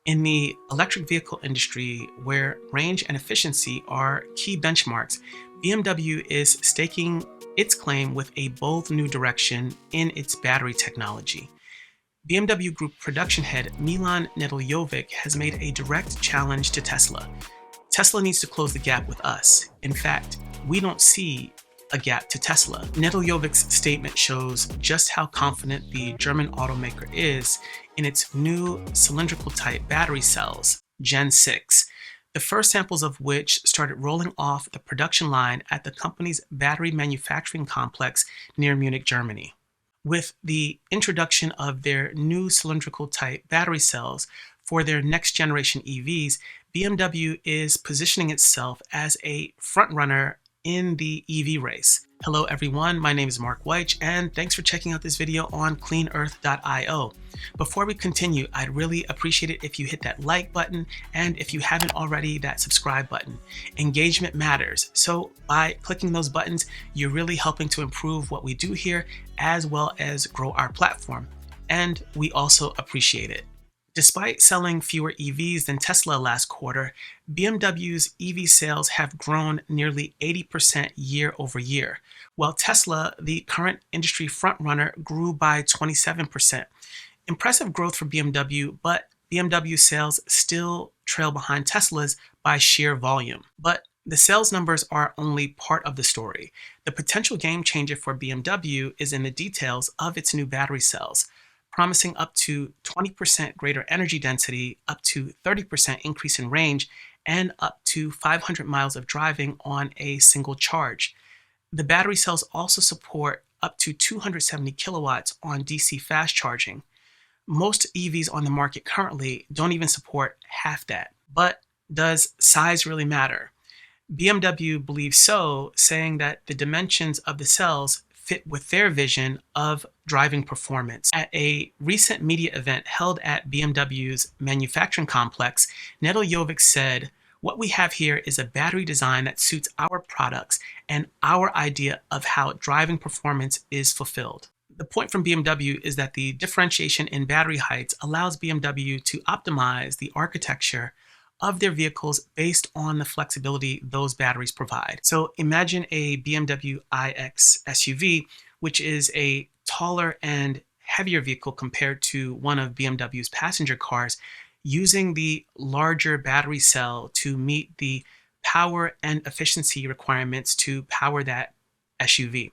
In the electric vehicle industry, where range and efficiency are key benchmarks, BMW is staking its claim with a bold new direction in its battery technology. BMW Group production head Milan Nedeljovic has made a direct challenge to Tesla. Tesla needs to close the gap with us. In fact, we don't see a gap to Tesla. Nedeljovic's statement shows just how confident the German automaker is in its new cylindrical type battery cells, Gen 6, the first samples of which started rolling off the production line at the company's battery manufacturing complex near Munich, Germany. With the introduction of their new cylindrical type battery cells for their next generation EVs, BMW is positioning itself as a frontrunner in the EV race. Hello everyone, my name is Mark Weich, and thanks for checking out this video on cleanearth.io. Before we continue, I'd really appreciate it if you hit that like button, and if you haven't already, that subscribe button. Engagement matters, so by clicking those buttons, you're really helping to improve what we do here, as well as grow our platform, and we also appreciate it. Despite selling fewer EVs than Tesla last quarter, BMW's EV sales have grown nearly 80% year over year, while Tesla, the current industry frontrunner, grew by 27%. Impressive growth for BMW, but BMW sales still trail behind Tesla's by sheer volume. But the sales numbers are only part of the story. The potential game changer for BMW is in the details of its new battery cells, promising up to 20% greater energy density, up to 30% increase in range, and up to 500 miles of driving on a single charge. The battery cells also support up to 270 kilowatts on DC fast charging. Most EVs on the market currently don't even support half that. But does size really matter? BMW believes so, saying that the dimensions of the cells fit with their vision of driving performance. At a recent media event held at BMW's manufacturing complex, Nedeljovic said, "What we have here is a battery design that suits our products and our idea of how driving performance is fulfilled." The point from BMW is that the differentiation in battery heights allows BMW to optimize the architecture of their vehicles based on the flexibility those batteries provide. So imagine a BMW iX SUV, which is a taller and heavier vehicle compared to one of BMW's passenger cars, using the larger battery cell to meet the power and efficiency requirements to power that SUV.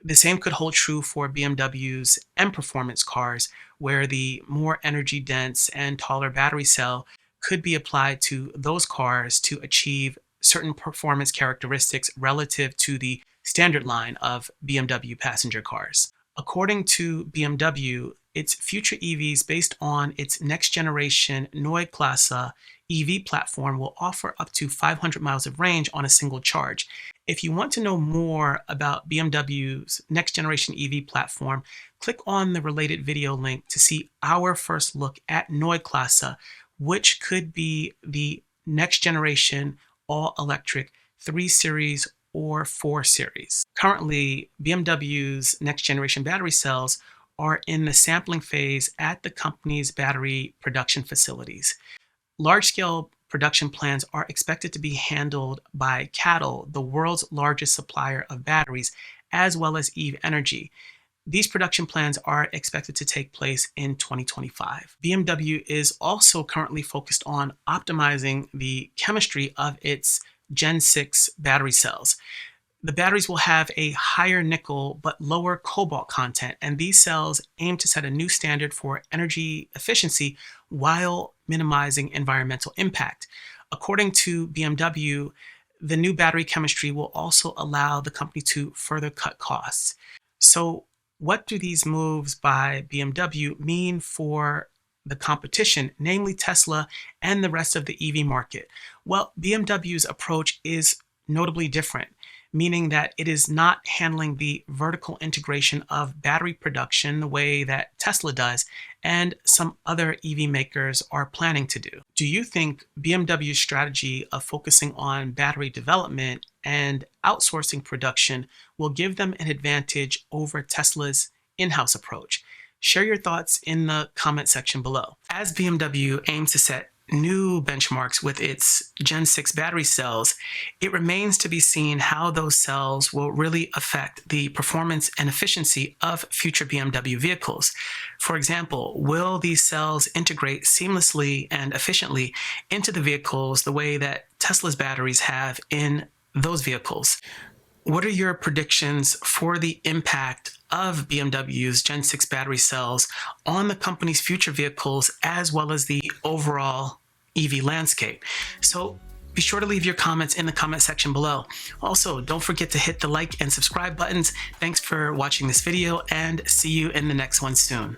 The same could hold true for BMW's M Performance cars, where the more energy dense and taller battery cell could be applied to those cars to achieve certain performance characteristics relative to the standard line of BMW passenger cars. According to BMW, its future EVs based on its next generation Neue Klasse EV platform will offer up to 500 miles of range on a single charge. If you want to know more about BMW's next generation EV platform, click on the related video link to see our first look at Neue Klasse, which could be the next generation all-electric 3 Series or 4 Series. Currently, BMW's next generation battery cells are in the sampling phase at the company's battery production facilities. Large-scale production plans are expected to be handled by CATL, the world's largest supplier of batteries, as well as EVE Energy. These production plans are expected to take place in 2025. BMW is also currently focused on optimizing the chemistry of its Gen 6 battery cells. The batteries will have a higher nickel but lower cobalt content, and these cells aim to set a new standard for energy efficiency while minimizing environmental impact. According to BMW, the new battery chemistry will also allow the company to further cut costs. So, what do these moves by BMW mean for the competition, namely Tesla and the rest of the EV market? Well, BMW's approach is notably different, meaning that it is not handling the vertical integration of battery production the way that Tesla does and some other EV makers are planning to do. Do you think BMW's strategy of focusing on battery development and outsourcing production will give them an advantage over Tesla's in-house approach? Share your thoughts in the comment section below. As BMW aims to set new benchmarks with its Gen 6 battery cells, it remains to be seen how those cells will really affect the performance and efficiency of future BMW vehicles. For example, will these cells integrate seamlessly and efficiently into the vehicles the way that Tesla's batteries have in those vehicles? What are your predictions for the impact of BMW's Gen 6 battery cells on the company's future vehicles as well as the overall EV landscape? So be sure to leave your comments in the comment section below. Also, don't forget to hit the like and subscribe buttons. Thanks for watching this video, and see you in the next one soon.